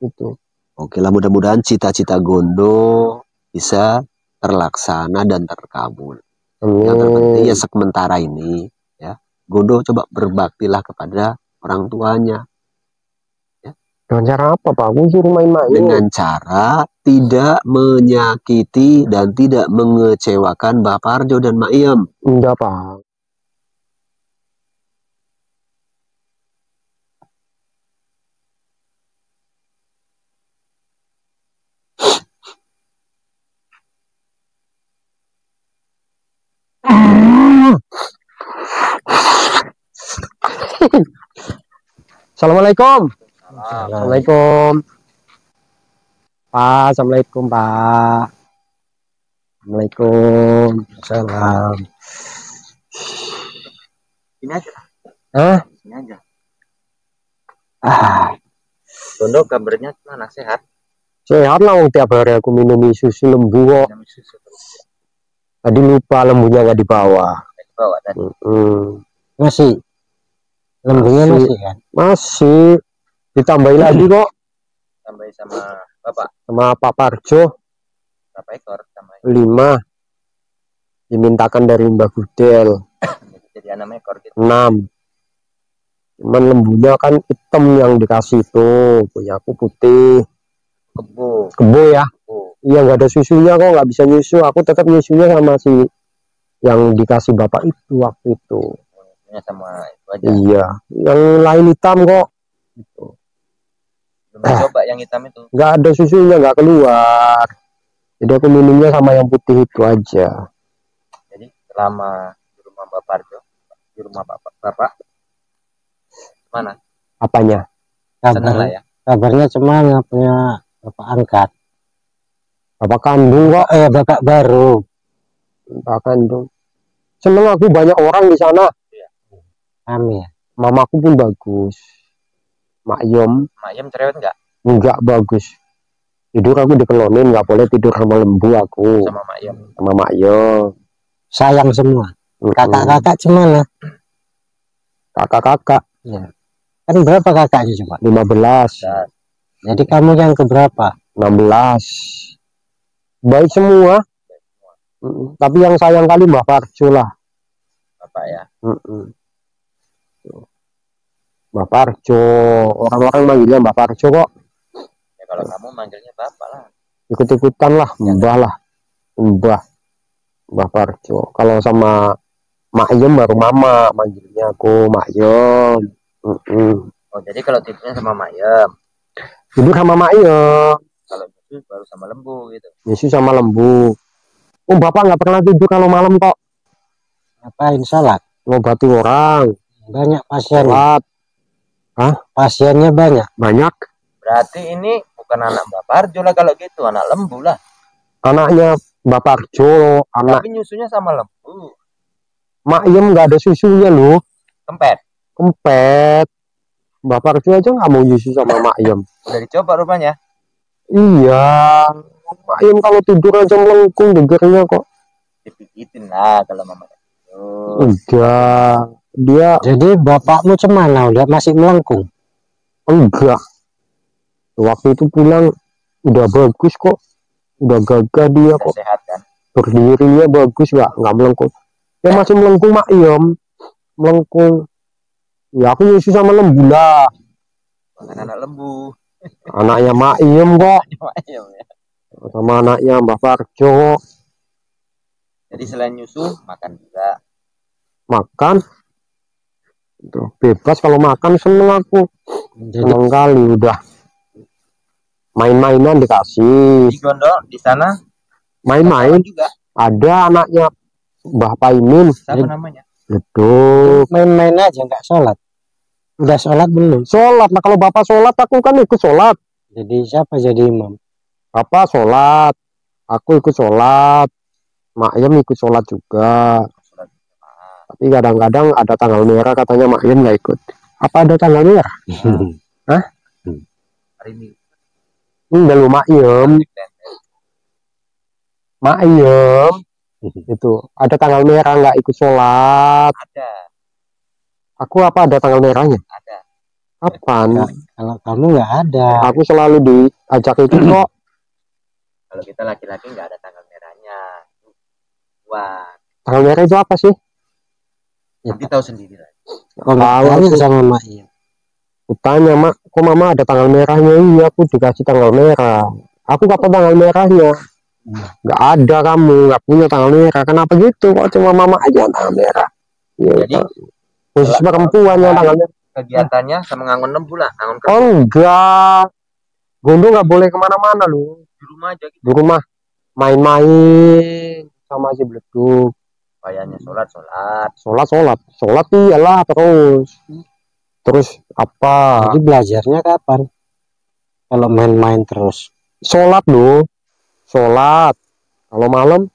Itu. Oke lah, mudah-mudahan cita-cita Gondo bisa terlaksana dan terkabul. Yang terpenting ya sementara ini ya, Gondo coba berbaktilah kepada orang tuanya. Ya. Dengan cara apa Pak? Aku suruh main-main. Dengan cara tidak menyakiti dan tidak mengecewakan Mbak Parjo dan Mak Iem. Enggak Pak. Assalamualaikum. Assalamualaikum. Pak, assalamualaikum Pak. Assalamualaikum. Salam. Ini aja. Ini aja. Gondo kabarnya gimana? Sehat? Sehat lah, tiap hari aku minum susu lembu kok. Tadi lupa lembunya nggak dibawa. Bawa tadi. Masih. Lembunya masih kan? Masih. Ditambahin lagi kok. Tambahin sama Bapak. Sama Pak Parjo. Berapa ekor tambahin? 5. Dimintakan dari Mbak Gudel. Jadi 6 ekor gitu. 6. Cuman lembunya kan hitam yang dikasih itu. Punya aku putih. Kebo ya. Iya, nggak ada susunya kok, nggak bisa nyusu. Aku tetap nyusunya sama si yang dikasih bapak itu waktu itu. Sama itu aja. Iya, yang lain hitam kok. Gitu. Belum coba yang hitam itu. Nggak ada susunya, nggak keluar. Jadi aku minumnya sama yang putih itu aja. Jadi selama di rumah Bapak Parjo, di rumah Bapak mana? Apanya? Senang lah ya. Kabarnya cuman punya bapak angkat. Bapak kandung kok, bapak baru. Bapak kandung. Seneng aku, banyak orang di sana. Amin. Mamaku pun bagus. Mak Yom cerewet enggak? Enggak bagus. Tidur aku dikelonin, nggak boleh tidur sama lembu aku. Sama Mak Yom. Sama Mak Yom. Sayang semua. Kakak-kakak cemana? Kakak-kakak. Ya. Kan berapa kakaknya coba? 15. Jadi kamu yang keberapa? 16. Baik semua. Tapi yang sayang kali Mbak Parjo lah. Bapak ya. Mbak Parjo, orang-orang manggilnya Mbak Parjo kok. Ya kalau kamu manggilnya Bapak lah. Ikut-ikutan lah, Mbah lah. Mbah Parjo. Kalau sama Mak Yem baru Mama, manggilnya aku Mak Yem. Oh, jadi kalau tidurnya sama Mak Yem. Tidur sama Mak Yem. Kalau nyusu baru sama lembu gitu. Nyusu sama lembu. Oh, Bapak nggak pernah tidur kalau malam kok. Ngapain sholat? Ngobati orang. Banyak pasien. Sholat. Hah? Pasiennya banyak. Banyak. Berarti ini bukan anak Mbak Parjo lah kalau gitu, anak lembu lah. Anaknya Mbak Parjo, anak. Tapi nyusunya sama lembu. Mak Yem nggak ada susunya loh. Kempet. Mbak Parjo aja nggak mau nyusu sama Mak Yem. Udah dicoba rupanya. Iya. Mak Yem kalau tidur aja melengkung dengernya kok. Dipijitin lah kalau mama. Enggak. Dia. Jadi bapakmu cemana? Udah masih melengkung? Enggak. Waktu itu pulang udah bagus kok. Udah gagah dia kok. Sehat kan? Berdirinya bagus, nggak melengkung. Ya masih melengkung Mak Yem. Melengkung. Ya aku nyusu sama lembu lah. Anak lembu. Anaknya Mak Yem kok. Sama anaknya Mbak Parjo. Jadi selain nyusu makan juga. Makan. Bebas kalau makan, seneng aku. Seneng kali udah. Main-mainan dikasih. Di Gondo di sana main-main juga. Ada anaknya Mbah Paimin. Siapa namanya? Betul. Main-main aja nggak sholat. Udah sholat belum? Sholat. Nah kalau bapak sholat aku kan ikut sholat. Jadi siapa jadi imam? Bapak sholat, aku ikut sholat. Mak Yem ikut sholat juga. Tapi kadang-kadang ada tanggal merah katanya Mak Yem nggak ikut. Apa ada tanggal merah? Hah? Hari ini. Enggak lu Mak Yem. Mak Yem. Itu ada tanggal merah nggak ikut sholat. Ada. Aku apa ada tanggal merahnya? Ada. Kapan? Kalau kamu nggak ada. Aku selalu diajak itu kok. Kalau kita laki-laki nggak ada tanggal merahnya. Wah, Tanggal merah itu apa sih? nanti tahu sendiri lah. Oh, tahu sama Mak. Tanya Mak, kok Mama ada tanggal merahnya? Iya, aku dikasih tanggal merah. Aku kapan tanggal merahnya? Nggak ada, kamu nggak punya tanggal merah. Kenapa gitu? Kok cuma Mama aja yang tanggal merah? Ya, Jadi khusus perempuan yang tanggal merah. Kegiatannya sama ngangon lembu lah, ngangon Oh enggak, Gondo nggak boleh kemana-mana loh. di rumah aja gitu. Di rumah main-main sama si Bleduk. Kayaknya Sholat iyalah terus apa? Jadi belajarnya kapan? Kalau main-main terus. Sholat loh, sholat. Kalau malam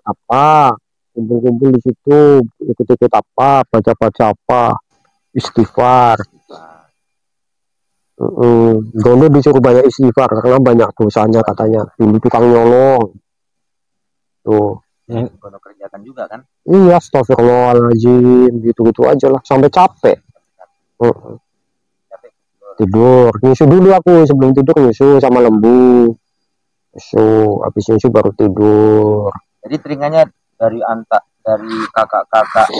apa? Kumpul-kumpul di situ, ikut-ikut apa, baca-baca apa, istighfar. Gondo disuruh banyak istighfar karena banyak dosanya katanya. Dulu tukang nyolong. Tuh. Ya, Gondo kerjakan juga kan? Iya, astagfirullahaladzim, gitu-gitu aja lah, sampai capek. Tidur, nyusu dulu aku, sebelum tidur nyusu sama lembu. Nyusu, habis nyusu baru tidur. Jadi telinganya dari kakak-kakak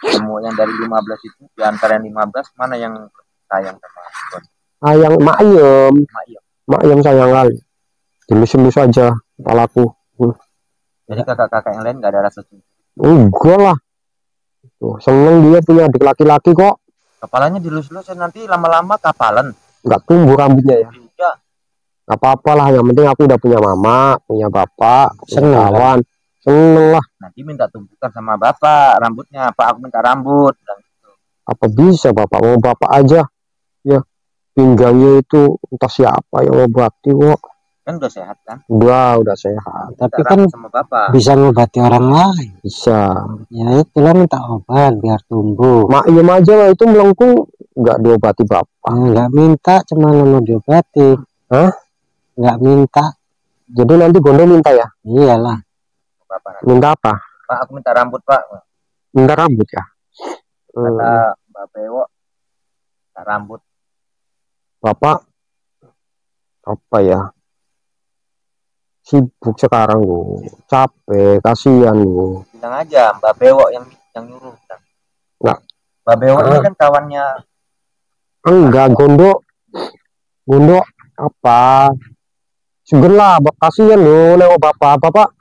semua yang dari 15 itu, di antara yang 15 mana yang sayang sama Gondo? Yang Mayem sayang kali. Dilus-lus aja kepalaku. Jadi kakak-kakak yang lain nggak ada rasa cinta? Enggak lah. Tuh, seneng dia punya adik laki-laki kok. Kepalanya dilus-lus nanti lama-lama kapalan. Nggak tumbuh rambutnya ya. Iya. Nggak apa-apa lah, yang penting aku udah punya mama, punya bapak, punya kawan. Seneng lah. Nanti minta tumbuhkan sama bapak rambutnya. Pak, aku minta rambut. Apa bisa bapak, mau bapak aja. Ya, pinggangnya itu entah siapa yang mau bakti kok. Kan udah sehat kan? Udah sehat. Tapi kan sama bapak bisa ngobati orang lain. Bisa. Ya itulah minta obat biar tumbuh. Makiem aja lah itu melengkung nggak diobati bapak. Nggak minta, cuma mau diobati. Hah? Nggak minta. Jadi nanti Gondo minta ya? Iyalah. Bapak minta apa? Pak, aku minta rambut Pak. Minta rambut ya? Kata Mbak Bewo, minta rambut. Bapak apa ya? Sibuk sekarang lo, capek, kasihan lo. Bilang aja Mbak Bewo yang nyuruh. Nggak. Mbak Bewo ini kan kawannya. Enggak, Gondo apa? Segera, kasihan lo, nengok bapak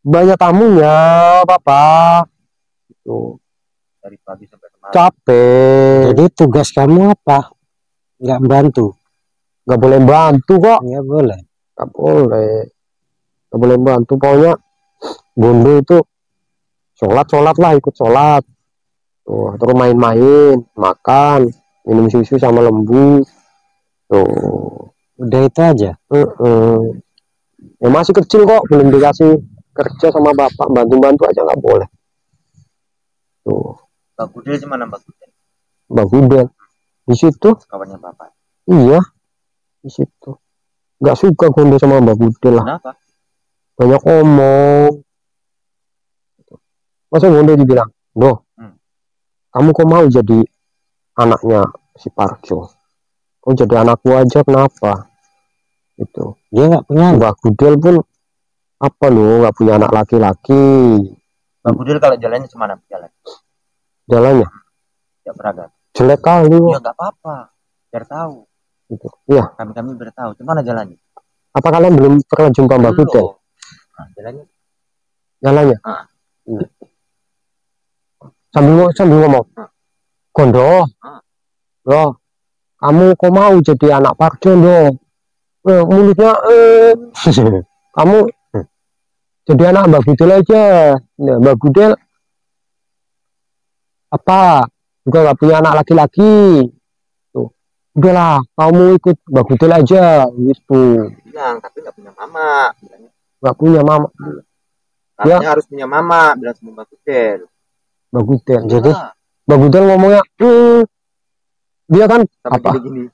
banyak tamunya, bapak. Tuh. Dari pagi sampai kemarin. Capek. Jadi tugas kamu apa? Nggak bantu? Nggak boleh bantu kok. Nggak boleh. Nggak boleh bantu. Pokoknya Gondo itu sholat lah, ikut sholat. Tuh, terus main-main, makan, minum susu sama lembu. Tuh, udah itu aja. Ya masih kecil kok, belum dikasih kerja sama bapak, bantu-bantu aja nggak boleh. Tuh. Mbak Gudel gimana Mbak Gudel? Mbak Gudel di situ. Kawannya bapak. Iya, di situ. Nggak suka Gondo sama Mbak Gudel lah. Kenapa? Banyak omong. Masa Gondo dibilang, kamu kok mau jadi anaknya si Parjo? Kok jadi anakku aja, kenapa? Itu. Dia nggak punya. Mbak Gudel pun apa lo, nggak punya anak laki-laki. Mbak Gudel kalau jalannya kemana jalannya ya beragam jelek kali. Ya nggak apa-apa, biar tahu gitu. Iya, kami biar tahu gimana jalannya. Apa kalian belum pernah jumpa Mbak Gudel? Jalannya sambil ngomong, Gondo, bro, kamu kok mau jadi anak Parjo dong? Mulutnya kamu jadi anak Mbak Gudel aja. Nah, Mbak Gudel apa juga nggak punya anak laki-laki. Tuh, udahlah kamu ikut Mbak Gudel aja gitu. Bilang tapi nggak punya mama. Nggak punya mama. Katanya ya, harus punya mama, bilang sama Mbak Gudel. Mbak Gudel. Jadi Mbak Gudel ngomongnya dia kan sama apa gini-gini.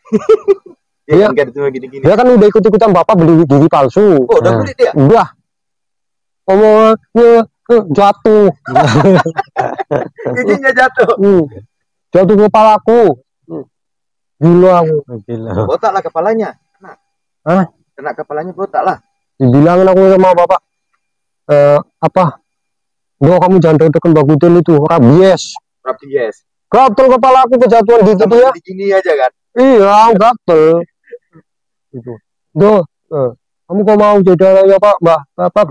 Dia kan udah ikut-ikutan bapak beli gigi palsu. Oh, udah beli dia? Udah. Ngomongnya Jatuh. Giginya jatuh. Jatuh ke kepalaku. Gila aku. Gila. Botak lah kepalanya. Hah? Kena kepalanya botak lah. Dibilangin aku sama bapak, apa? Doh, kamu jangan deket Mbak Gudel itu, rabies. Rabies. Gatel kepala aku kejatuhan gitu dia. Gini aja kan. Iya, gatel. Itu. Doh, kamu kok mau jadi ya Pak, Mbak? Bapak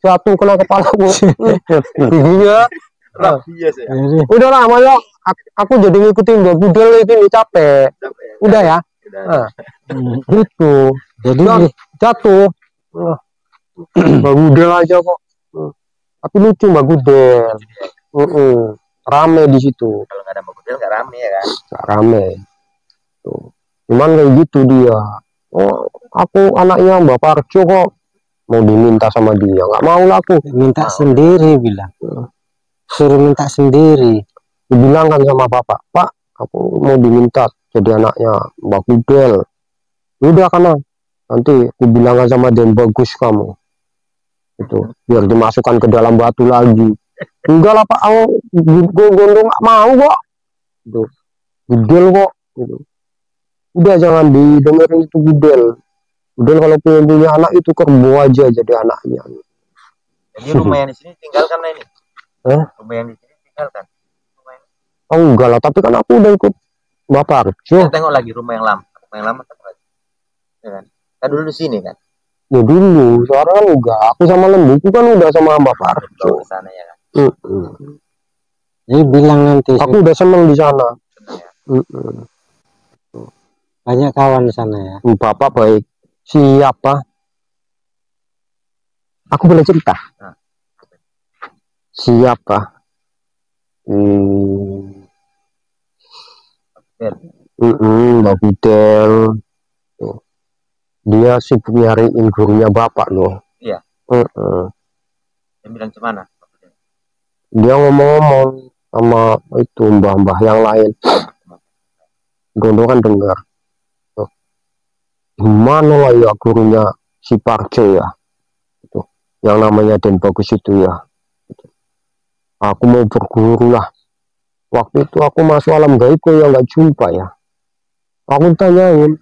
jatuh kena kepalaku. Iya. Rabies ya. Udah lah, Mayo. Aku jadi ngikutin Mbak Gudel ini capek. Udah ya. Nah, itu. Jadi jatuh. Mbak Gudel aja kok. Tapi lucu Mbak Gudel. Rame di situ. Kalau nggak ada Mbak Gudel nggak rame ya kan? Nggak rame. Tuh. Cuman kayak gitu dia. Oh, aku anaknya Mbak Parjo kok mau diminta sama dia. Nggak mau lah aku. Minta sendiri bilang. Suruh minta sendiri. Dibilang kan sama bapak, Pak, aku mau diminta jadi anaknya Mbak Gudel. Udah karena nanti aku bilang sama Den Bagus kamu. Itu biar dimasukkan ke dalam batu lagi. Enggak lah Pak, aku gondong nggak mau kok. Itu Gudel kok. Gitu. Udah jangan didengerin itu Gudel. Gudel kalau punya anak itu kerbo aja jadi anaknya. Jadi rumah yang di sini tinggalkan lah ini. Rumah yang di sini tinggalkan. Oh enggak lah, tapi kan aku udah ikut Bapak Arjo. Kita tengok lagi rumah yang lama. Rumah yang lama tengok lagi. Ya kan? Kita dulu di sini kan. Ya dulu, sekarang kan enggak. Aku sama Lembuku kan udah sama Bapak Arjo. Ke sana ya kan. Jadi bilang nanti. Aku udah seneng di sana. Senang ya. Banyak kawan di sana ya. Bapak baik. Siapa? Aku boleh cerita. Nah. Siapa? Mbak Gudel. Dia sibuk nyariin gurunya bapak loh. Iya. Dia bilang gimana? Dia ngomong-ngomong sama itu mbah-mbah yang lain. Dondo kan dengar. Gimana lah ya gurunya si Parjo ya? Itu. Yang namanya Den Bagus itu ya. Itu. Aku mau berguru lah. Waktu itu aku masuk alam gaib kok ya nggak jumpa ya. Aku tanyain,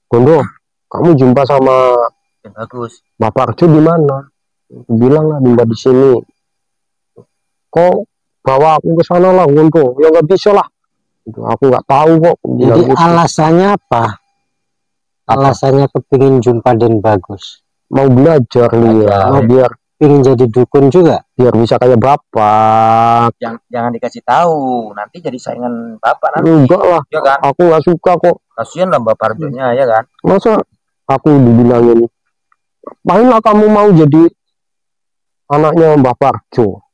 Gondo, kamu jumpa sama Den Bagus. Bapak Arjo di mana? Bilang lah di sini. Kok bawa aku ke sana lah, Gondo? Ya nggak bisa lah. Itu aku nggak tahu kok. Jadi gitu. Alasannya apa? Alasannya kepingin jumpa Den Bagus. Mau belajar dia, biar pingin jadi dukun juga, biar bisa kayak bapak. Jangan dikasih tahu, nanti jadi saingan bapak nanti. Enggak lah, ya kan? Aku nggak suka kok. Kasian lah Bapak Arjonya ya kan. Masa aku dibilangin, mainlah kamu mau jadi anaknya Mbak Parjo.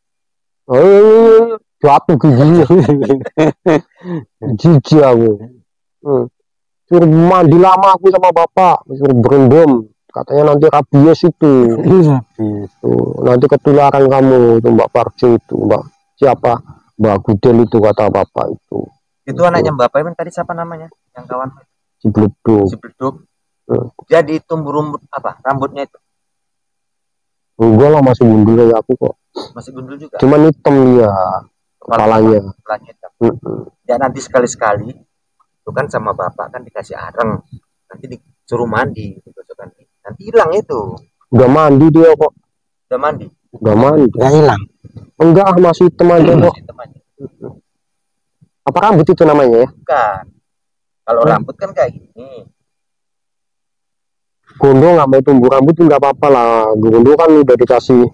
Jatuh giginya. Jijik aku. Suruh mandi lama aku sama bapak, suruh berendam. Katanya nanti rabies itu. Nanti ketularan kamu itu Mbak Parjo itu. Mbak siapa? Mbak Gudel itu kata bapak itu. Itu anaknya Bapak ini tadi siapa namanya? Yang kawan si Bleduk. Si Bleduk. Jadi tumbuh apa? Rambutnya itu? Enggak lah, masih gundul kayak aku kok. Masih gundul juga. Cuman hitam dia kepalanya. Hitam. Ya nanti sekali-sekali itu kan sama bapak kan dikasih areng. Nanti disuruh mandi digosokkan. Nanti hilang itu. Udah mandi dia kok. Udah mandi? Udah mandi. Udah hilang. Enggak, masih hitam aja kok. Apa rambut itu namanya ya? Bukan. Kalau rambut kan kayak gini. Gondo nggak mau tumbuh rambut nggak apa-apa lah. Gondo kan udah dikasih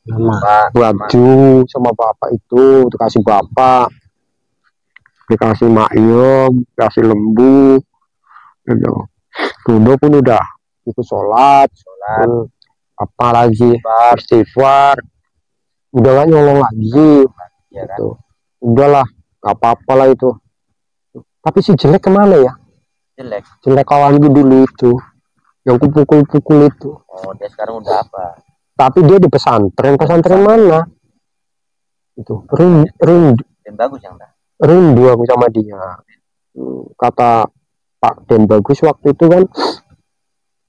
nama baju sama bapak itu, dikasih bapak, dikasih makyom, dikasih lembu. Gitu. Gondo pun udah ikut sholat, apalagi istighfar, udah gak nyolong lagi. Ya, kan? Gitu. Udahlah, nggak apa-apa lah itu. Tapi si jelek kemana ya? Jelek kawanku dulu itu. Yang kupukul-pukul itu. Oh, dia sekarang udah apa? Tapi dia di pesantren mana? Itu rindu. Den Bagus yang dah. Rindu aku sama dia. Kata Pak Den Bagus waktu itu kan.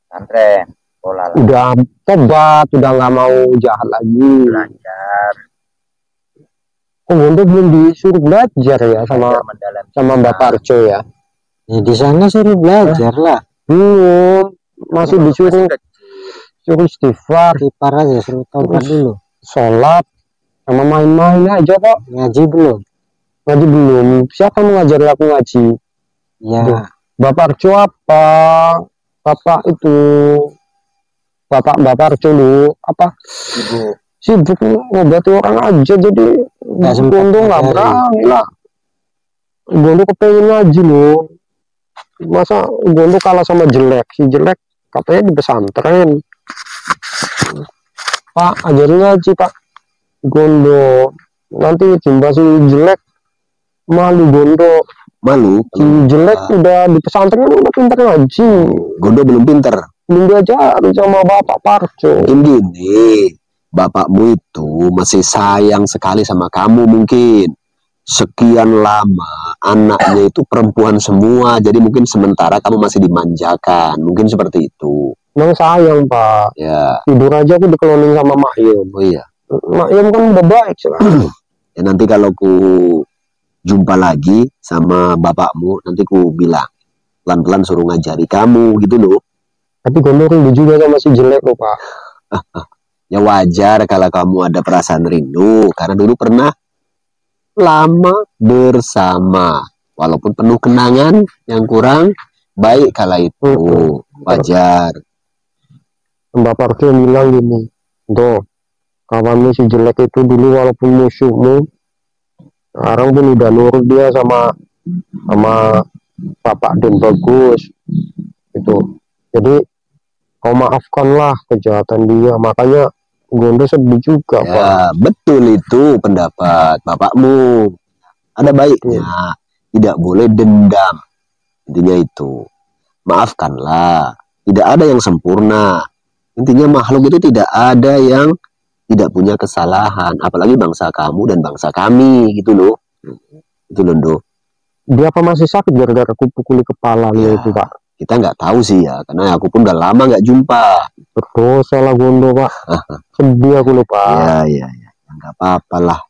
Pesantren. Pola lah. Udah tobat, udah nggak mau jahat lagi. Belajar. Oh, Gondo belum disuruh belajar ya Belajar mendalam. sama Mbak Parjo ya? Ya di sana suruh belajar lah. Belum, masih disuruh suruh istighfar aja, suruh tobat dulu. Sholat sama main-main aja kok. Ngaji belum? Ngaji belum. Siapa mengajar aku ngaji? Ya. Mbak Parjo apa? Bapak itu, Mbak Parjo lu apa? Sibuk ngobati orang aja, jadi Gondo nggak berani lah. Gondo kepengen ngaji loh. Masa Gondo kalah sama jelek? Si jelek katanya di pesantren. Pak, ajarin ngaji Pak. Gondo nanti jumpa si jelek malu Gondo. Malu. Si jelek udah di pesantren udah pintar ngaji. Gondo belum pintar. Belum diajarin sama Bapak Parjo. Mungkin gini, bapakmu itu masih sayang sekali sama kamu mungkin. Sekian lama anaknya itu perempuan semua, jadi mungkin sementara kamu masih dimanjakan, mungkin seperti itu. Emang sayang Pak. Ya. Tidur aja aku dikelonin sama Mak Yom. Oh iya. Mak Yom kan udah baik sekarang. Ya nanti kalau ku jumpa lagi sama bapakmu, nanti ku bilang pelan-pelan suruh ngajari kamu gitu loh. Tapi Gondo rindu juga sama si jelek loh Pak. Ya wajar kalau kamu ada perasaan rindu, karena dulu pernah lama bersama, walaupun penuh kenangan yang kurang baik kala itu. Wajar. Mbak Parjo bilang gini, "Doh, kawanmu si jelek itu dulu walaupun musuhmu, sekarang pun udah nurut dia sama Bapak dan bagus itu. Jadi kau maafkanlah kejahatan dia." Makanya Gondo sedih juga Ya, Pak. betul itu pendapat bapakmu. Ada baiknya, tidak boleh dendam. Intinya itu. Maafkanlah. Tidak ada yang sempurna. Intinya makhluk itu tidak ada yang tidak punya kesalahan. Apalagi bangsa kamu dan bangsa kami gitu loh. Itu loh, Do. Dia apa masih sakit gara-gara aku pukuli kepalanya itu Pak? Kita nggak tahu sih ya, karena aku pun udah lama nggak jumpa. Berdosa lah Gondo Pak. Sedih aku loh Pak. Ya, nggak apa-apa lah.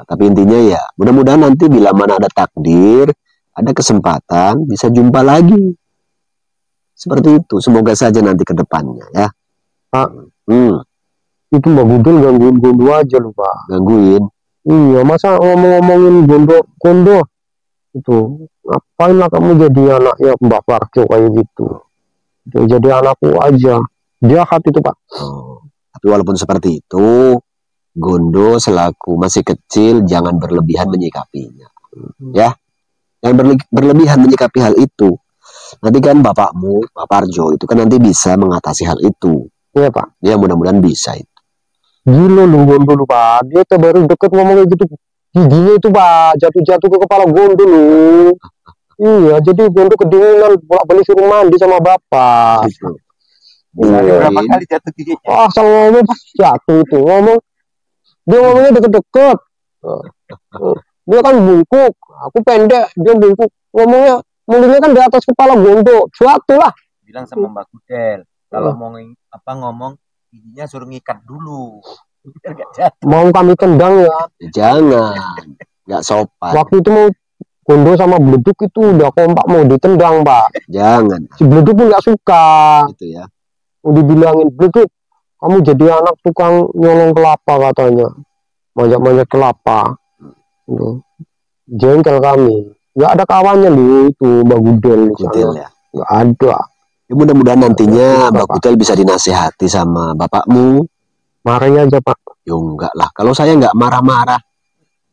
Tapi intinya ya, mudah-mudahan nanti bila mana ada takdir, ada kesempatan, bisa jumpa lagi. Seperti itu, semoga saja nanti ke depannya ya. Pak, itu Mbak Gudel gangguin Gondo aja loh Pak. Gangguin. Iya, masa ngomong-ngomongin Gondo itu, ngapain lah kamu jadi anaknya Mbak Parjo kayak gitu. Jadi anakku aja. Jahat itu Pak. Tapi walaupun seperti itu, Gondo selaku masih kecil jangan berlebihan menyikapinya. Ya, yang berlebihan menyikapi hal itu. Nanti kan bapakmu, Pak Parjo itu kan nanti bisa mengatasi hal itu. Iya Pak. Ya mudah-mudahan bisa itu. Gila lu Gondo lu Pak. Dia tuh baru deket ngomongnya gitu. Giginya itu Pak jatuh-jatuh ke kepala Gondo lu. Iya, jadi Gondo kedinginan bolak-balik suruh mandi sama bapak. Gitu. Berapa kali jatuh giginya? Oh, asal ngomong pas jatuh itu ngomong. Dia ngomongnya deket-deket. Dia kan bungkuk, aku pendek, dia bungkuk. Ngomongnya mulutnya kan di atas kepala Gondo. Jatuh lah. Bilang sama Mbak Gudel, kalau ngomong giginya suruh ngikat dulu. Biar gak jatuh. Mau kami tendang ya. Jangan, nggak sopan. Waktu itu mau Gondo sama Bleduk itu udah kompak mau ditendang Pak. Jangan. Si Bleduk pun nggak suka. Gitu ya. Mau dibilangin, Bleduk, kamu jadi anak tukang nyolong kelapa katanya. Manjat-manjat kelapa. Gitu. Jengkel kami. Nggak ada kawannya lu itu Mbak Gudel. Gudel ya. Nggak ada. Ya, mudah-mudahan nantinya Mbak Gudel bisa dinasihati sama bapakmu. Marahin aja Pak. Yo enggak lah. Kalau saya nggak marah-marah,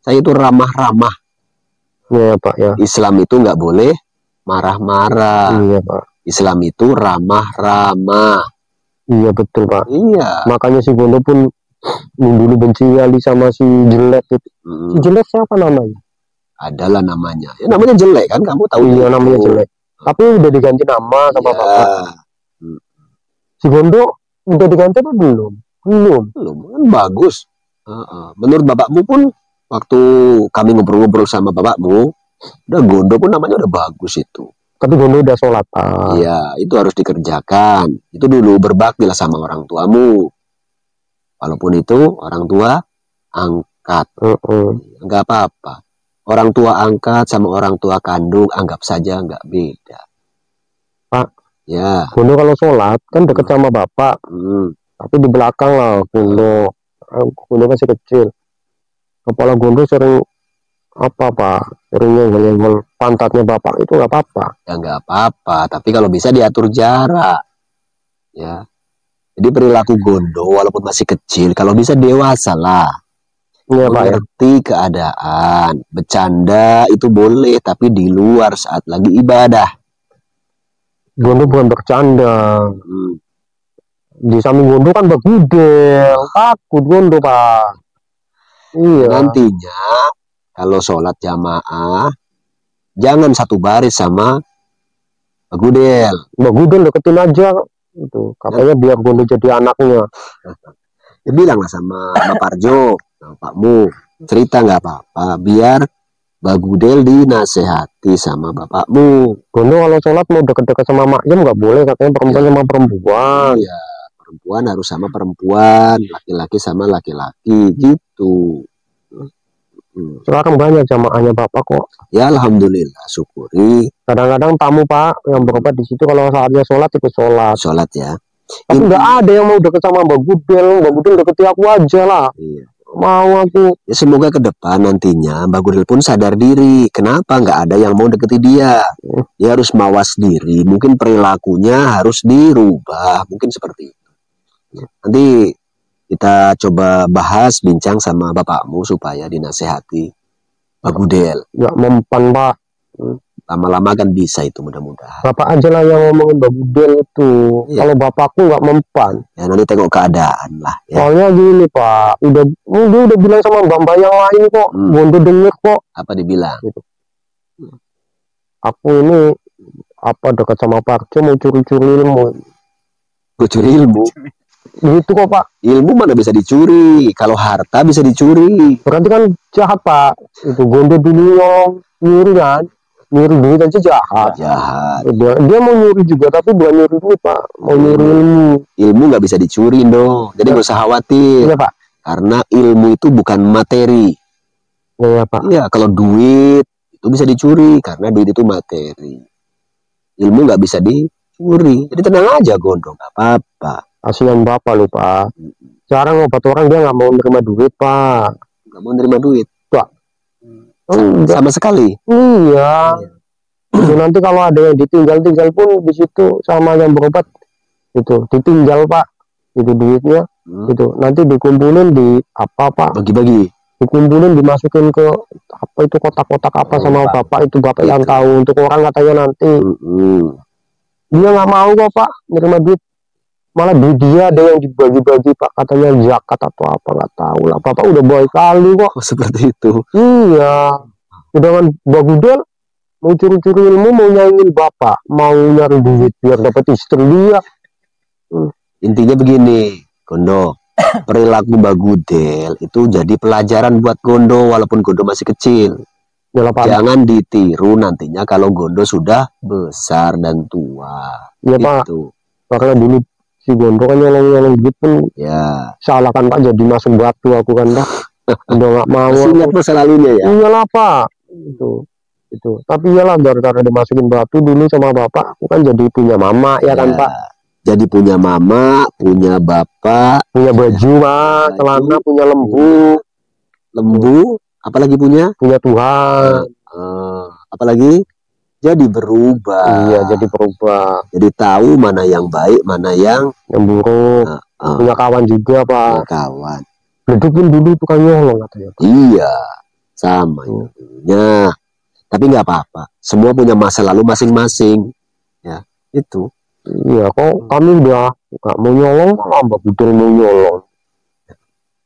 saya itu ramah-ramah. Iya Pak ya. Islam itu nggak boleh marah-marah. Iya Pak. Islam itu ramah-ramah. Iya betul Pak. Iya. Makanya si Gondo pun dulu benci kali sama si jelek itu. Si jelek siapa namanya? Adalah namanya. Ya namanya jelek kan, kamu tahu. Iya namanya jelek. Tapi udah diganti nama sama bapak. Si Gondo udah diganti apa belum? Belum kan bagus. Menurut bapakmu pun waktu kami ngobrol-ngobrol sama bapakmu, udah Gondo pun namanya udah bagus itu. Tapi Gondo udah sholat, Pak. Iya, itu harus dikerjakan. Itu dulu berbaktilah sama orang tuamu. Walaupun itu orang tua angkat. Enggak apa-apa. Orang tua angkat sama orang tua kandung anggap saja enggak beda. Pak, ya. Gondo kalau sholat kan deket sama bapak. Tapi di belakang lah Gondo. Gondo masih kecil. Kepala Gondo sering apa Pak? Sering nyenggol pantatnya bapak, itu nggak apa-apa. Ya nggak apa-apa. Tapi kalau bisa diatur jarak. Ya. Jadi perilaku Gondo walaupun masih kecil, kalau bisa dewasa lah. Iya, Pak, mengerti keadaan. Bercanda itu boleh, tapi di luar saat lagi ibadah. Gondo bukan bercanda. Di samping Gondo kan begudel, takut Gondo, Pak. Iya. Nantinya kalau sholat jamaah jangan satu baris sama begudel. Begudel deketin aja itu. Katanya biar Gondo jadi anaknya. Ya bilanglah sama Bapak Parjo, bapakmu, cerita nggak apa-apa, biar bagudel dinasehati sama bapakmu. Gondo kalau sholat mau deket-deket sama maknya nggak boleh, katanya perempuan sama perempuan. Iya, perempuan harus sama perempuan, laki-laki sama laki-laki, gitu. Sekarang banyak jamaahnya bapak kok. Ya alhamdulillah, syukuri. Kadang-kadang tamu Pak yang berobat di situ kalau saatnya sholat ikut sholat. Sholat ya. Tapi nggak ada yang mau deket sama Mbak Gudel deketi aku aja lah. Iya. Mau aku. Ya semoga ke depan nantinya Mbak Gudel pun sadar diri. Kenapa nggak ada yang mau deketi dia? Dia harus mawas diri. Mungkin perilakunya harus dirubah. Mungkin seperti itu. Nanti kita coba bahas, bincang sama bapakmu supaya dinasehati Mbak Gudel. Ya mempan Pak. Lama-lama kan bisa itu, mudah-mudahan. Bapak aja lah yang ngomongin Mbak Gudel itu. Iya. Kalau bapakku nggak mempan. Ya nanti tengok keadaan lah. Ya. Soalnya gini Pak, dia udah bilang sama mbak-mbak yang lain kok, Gondo denger kok. Apa dibilang? Gitu. Aku ini apa dekat sama Parjo mau curi-curi ilmu. Curi ilmu? Gitu kok Pak. Ilmu mana bisa dicuri? Kalau harta bisa dicuri. Berarti kan jahat Pak. Itu Gondo dulu yang nyuri kan. Nyuri duit aja jahat. Jahat. Dia mau nyuri juga, tapi bukan nyuri duit Pak, mau nyuri ilmu. Ilmu nggak bisa dicuri dong. Jadi nggak usah khawatir. Iya Pak. Karena ilmu itu bukan materi. Iya Pak. Iya, kalau duit itu bisa dicuri karena duit itu materi. Ilmu nggak bisa dicuri. Jadi tenang aja Gondo, nggak apa-apa. Kasihan Bapak lu Pak. Sekarang obat orang dia nggak mau nerima duit Pak. Nggak mau nerima duit. Sama sekali. Iya. Itu nanti kalau ada yang ditinggal pun di situ sama yang berobat itu ditinggal Pak. Itu duitnya itu nanti dikumpulin di apa Pak? Bagi-bagi. Dikumpulin dimasukin ke apa itu kotak-kotak apa sama Bapak itu Bapak yang tahu, untuk orang katanya nanti. Dia nggak mau kok Pak nerima duit. Malah duit dia ada yang dibagi-bagi Pak, katanya zakat atau apa nggak tahu lah. Bapak udah baik kali kok. Seperti itu. Iya. Sedangkan Mbak Gudel mau curi-curi ilmu, mau nyaingin Bapak, mau nyari duit biar dapat istri dia. Intinya begini, Gondo. Perilaku Mbak Gudel itu jadi pelajaran buat Gondo walaupun Gondo masih kecil. Jangan ditiru nantinya kalau Gondo sudah besar dan tua. Iya Pak. Karena dulu si Gondo kan nyolong duit pun ya salah kan Pak, jadi masuk batu aku kan dah. Udah nggak mau. Ingat masa lalunya ya. Iyalah Pak. Itu. Tapi iyalah gara-gara dimasukin batu dulu sama Bapak, aku kan jadi punya mama ya kan Pak. Jadi punya mama, punya bapak, punya baju Pak, celana, punya lembu, apalagi punya Tuhan. Apalagi jadi berubah. Iya, jadi berubah. Jadi tahu mana yang baik, mana yang buruk. Punya kawan juga Pak. Punya kawan. Itu pun dulu tukang nyolong katanya Pak. Iya, sama ya. Tapi nggak apa-apa. Semua punya masa lalu masing-masing. Ya, itu. Iya, kok kami udah nggak mau nyolong, Mbak Gudel mau nyolong.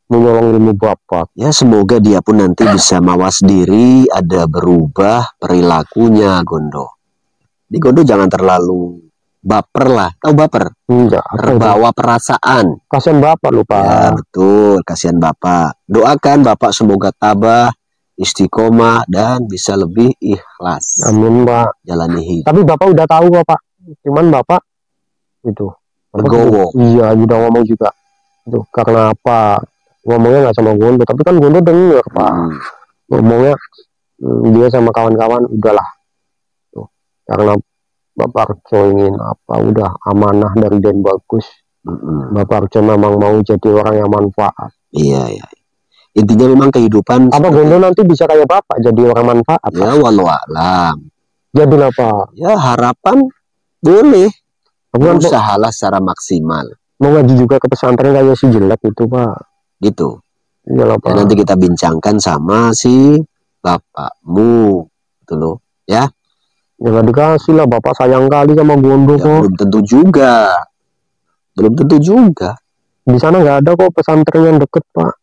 Mau nyolong ilmu Bapak. Ya, semoga dia pun nanti bisa mawas diri, ada berubah perilakunya, Gondo. Di Gondo jangan terlalu baper lah. Tahu baper? Enggak. Terbawa perasaan. Kasihan Bapak lupa. Ya, betul. Kasihan Bapak. Doakan Bapak semoga tabah istiqomah, dan bisa lebih ikhlas Amin Pak. jalani hidup. Tapi Bapak udah tahu kok Pak. Cuman Bapak itu Legowo. Iya, udah ngomong juga. Itu karena apa? Ngomongnya nggak sama Gondo, tapi kan Gondo denger Pak. Ngomongnya dia sama kawan-kawan udahlah. Tuh. Karena Bapak Arjo ingin apa? Udah amanah dari Den Bagus. Bapak Arjo memang mau jadi orang yang manfaat. Iya, iya. Intinya memang kehidupan. Apa Gondo nanti bisa kayak Bapak jadi orang manfaat? Ya, walau alam. Jadi apa? Ya, harapan boleh. Aku Usahalah secara maksimal. Mau ngaji juga ke pesantren kayak si jelek itu Pak. Gitu. Iyalah Pak. Ya, nanti kita bincangkan sama si bapakmu, gitu loh. Ya. Ya nggak dikasih lah, Bapak sayang kali sama Gondo Ya, kok. belum tentu juga. Belum tentu juga. Di sana nggak ada kok pesantren yang deket Pak.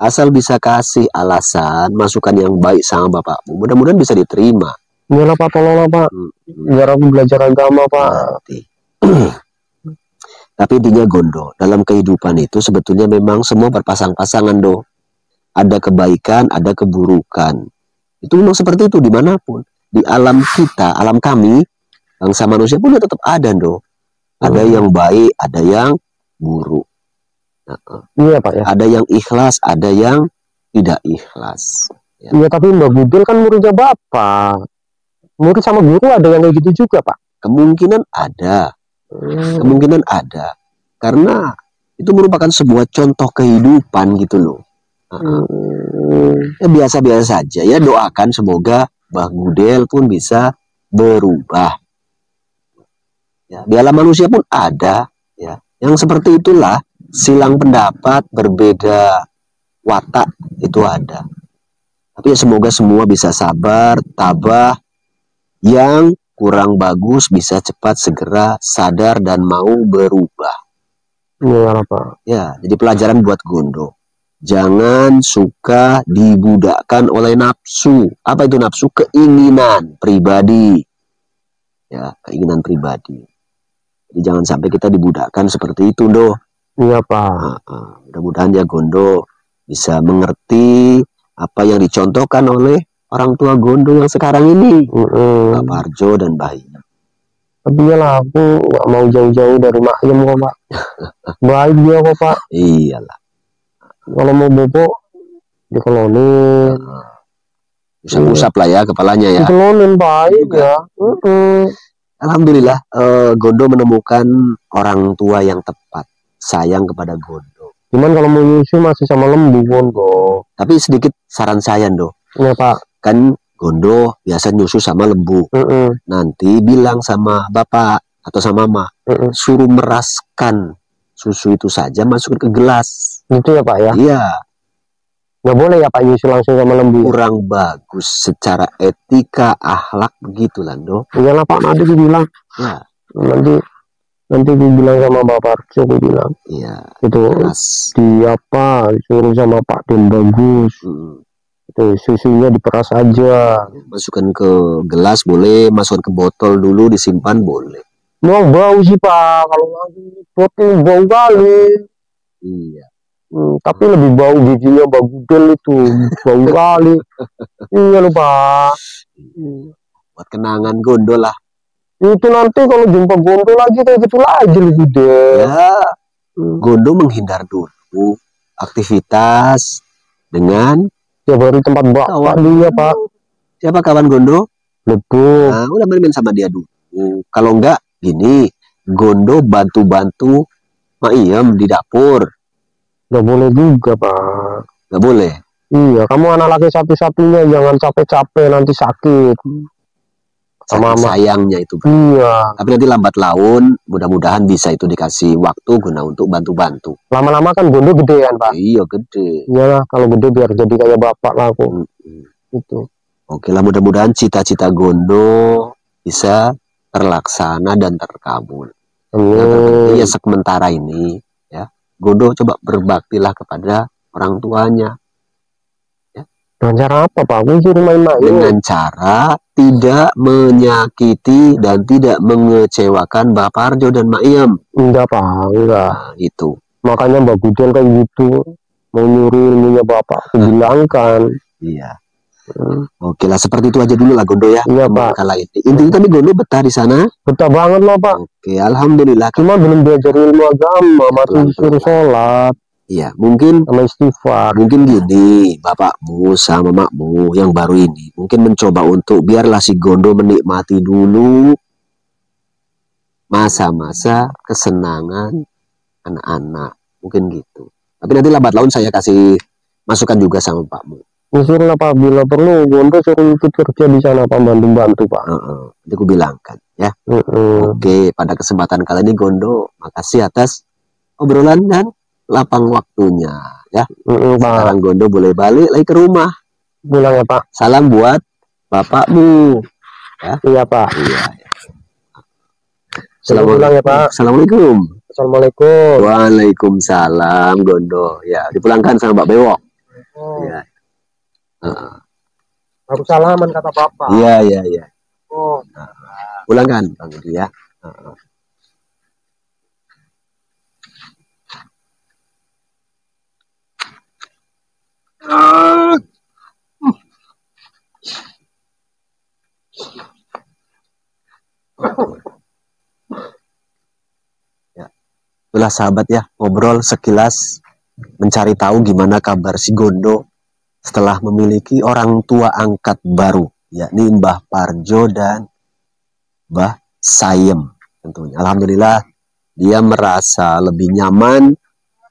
Asal bisa kasih alasan, masukan yang baik sama bapakmu, mudah-mudahan bisa diterima. Iyalah Pak, tolonglah Pak. Biar aku belajar agama Pak. Nanti. Tapi intinya Gondo, dalam kehidupan itu sebetulnya memang semua berpasang-pasangan do. Ada kebaikan, ada keburukan. Itu memang seperti itu dimanapun. Di alam kita, alam kami, bangsa manusia pun tetap ada do. Ada yang baik, ada yang buruk. Iya Pak ya. Ada yang ikhlas, ada yang tidak ikhlas. Ya. Iya, tapi Mbak Budel kan muridnya Bapak. Murid sama guru ada yang kayak gitu juga Pak. Kemungkinan ada. Kemungkinan ada. Karena itu merupakan sebuah contoh kehidupan gitu loh. Ya, biasa-biasa saja ya, doakan semoga Mbah Gudel pun bisa berubah. Ya, di alam manusia pun ada ya. Yang seperti itulah, silang pendapat, berbeda watak itu ada. Tapi ya semoga semua bisa sabar, tabah, yang kurang bagus bisa cepat segera sadar dan mau berubah. Iya Pak. Ya, jadi pelajaran buat Gondo. Jangan suka dibudakkan oleh nafsu. Apa itu nafsu? Keinginan pribadi. Ya, keinginan pribadi. Jadi jangan sampai kita dibudakkan seperti itu, do. Iya Pak. Mudah-mudahan ya Gondo bisa mengerti apa yang dicontohkan oleh orang tua Gondo yang sekarang ini, Bapak Arjo dan Bayi. Tapi iyalah, aku nggak mau jauh-jauh dari Mak Yem kok Pak. Baik dia kok Pak. Iyalah. Kalau mau bobo dikelonin. Usap-usap lah ya kepalanya ya. Dikelonin baik ya. Alhamdulillah, Gondo menemukan orang tua yang tepat, sayang kepada Gondo. Cuman kalau mau nyusu masih sama lembu Gondo. Tapi sedikit saran saya, do. Iya Pak. Kan Gondo biasa nyusu sama lembu. Nanti bilang sama bapak atau sama mama, suruh meraskan susu itu saja, masukin ke gelas. Itu ya Pak ya? Iya. Nggak boleh ya Pak nyusu langsung sama lembu. Kurang bagus secara etika, akhlak begitu lah, do. Iyalah Pak, nanti gue bilang. Ya. Nanti gue bilang sama Bapak Arjo, gue bilang. Iya. Itu dia Pak, suruh sama Pak Tim Bagus. Itu susunya diperas aja. Masukkan ke gelas boleh, masukkan ke botol dulu, disimpan boleh. Mau bau sih Pak, kalau lagi botol bau kali. Iya. Tapi lebih bau giginya Mbak Gudel itu, bau kali. Iya loh Pak. Buat kenangan Gondo lah. Itu nanti kalau jumpa Gondo lagi kayak gitu lagi loh Gudel. Ya, Gondo menghindar dulu aktivitas dengan ya baru tempat Bapak dia Pak. Siapa kawan Gondo? Lebih. Nah, udah main sama dia dulu. Kalau enggak, gini, Gondo bantu-bantu Mak Iem di dapur. Nggak boleh juga Pak. Nggak boleh. Iya, kamu anak laki satu-satunya, jangan capek-capek nanti sakit. Sama sayangnya itu. Iya. Tapi nanti lambat laun, mudah-mudahan bisa itu dikasih waktu guna untuk bantu-bantu. Lama-lama kan Gondo gedean Pak. Iya gede. Iyalah, kalau gede biar jadi kayak bapak lah aku. Itu. Oke lah, mudah-mudahan cita-cita Gondo bisa terlaksana dan terkabul. Ya sementara ini ya, Gondo coba berbaktilah kepada orang tuanya. Dengan cara apa Pak? Aku suruh main-main. Dengan cara tidak menyakiti dan tidak mengecewakan Bapak Arjo dan Mak Iem. Enggak Pak, enggak. Nah, itu. Makanya Mbak Gudel kayak gitu, mau nyuri ilmunya Bapak, aku bilangkan. Iya. Oke lah, seperti itu aja dulu lah Gondo ya. Iya Pak. Kala ini. Intinya tadi Gondo betah di sana. Betah banget loh Pak. Oke, alhamdulillah. Cuma belum belajar ilmu agama, masih Pelan-pelan. suruh sholat Iya, mungkin sama istighfar. mungkin gini, bapakmu sama makmu yang baru ini mungkin mencoba untuk biarlah si Gondo menikmati dulu masa-masa kesenangan anak-anak, mungkin gitu. Tapi nanti lambat laun saya kasih masukan juga sama pakmu. Usulnya Pak, bila perlu Gondo suruh ikut kerja di sana Pak, bantu-bantu Pak. Nanti aku bilangkan ya. Oke, pada kesempatan kali ini Gondo, makasih atas obrolan dan lapang waktunya ya. Pak. Sekarang Gondo boleh balik lagi ke rumah. Pulang ya Pak. Salam buat bapakmu. Ya. Iya Pak. Iya. Pulang ya Pak. Assalamualaikum. Assalamualaikum. Waalaikumsalam Gondo. Ya, dipulangkan sama Mbak Bewok. Oh. Ya. Baru salaman kata Bapak. Iya, iya, iya. Oh. Pulangkan Bang Edi ya. Itulah sahabat ya, ngobrol sekilas mencari tahu gimana kabar si Gondo setelah memiliki orang tua angkat baru, yakni Mbah Parjo dan Mbah Sayem tentunya. Alhamdulillah dia merasa lebih nyaman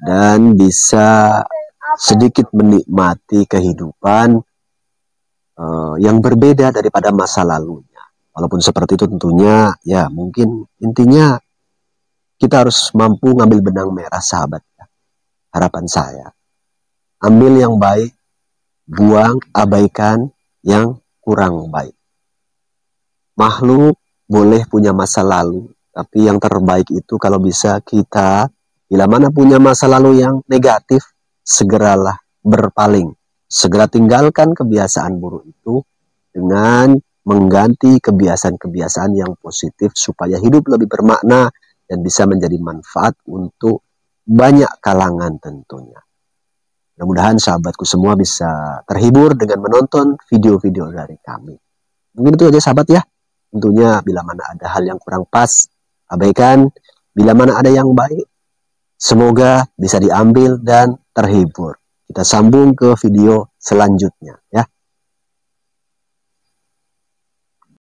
dan bisa sedikit menikmati kehidupan yang berbeda daripada masa lalunya. Walaupun seperti itu tentunya ya mungkin intinya kita harus mampu ngambil benang merah sahabat. Harapan saya, ambil yang baik, buang, abaikan yang kurang baik. Makhluk boleh punya masa lalu, tapi yang terbaik itu kalau bisa kita, bila mana punya masa lalu yang negatif, segeralah berpaling. Segera tinggalkan kebiasaan buruk itu dengan mengganti kebiasaan-kebiasaan yang positif supaya hidup lebih bermakna dan bisa menjadi manfaat untuk banyak kalangan tentunya. Mudah-mudahan sahabatku semua bisa terhibur dengan menonton video-video dari kami. Mungkin itu aja sahabat ya. Tentunya bila mana ada hal yang kurang pas, abaikan. Bila mana ada yang baik, semoga bisa diambil dan terhibur. Kita sambung ke video selanjutnya ya.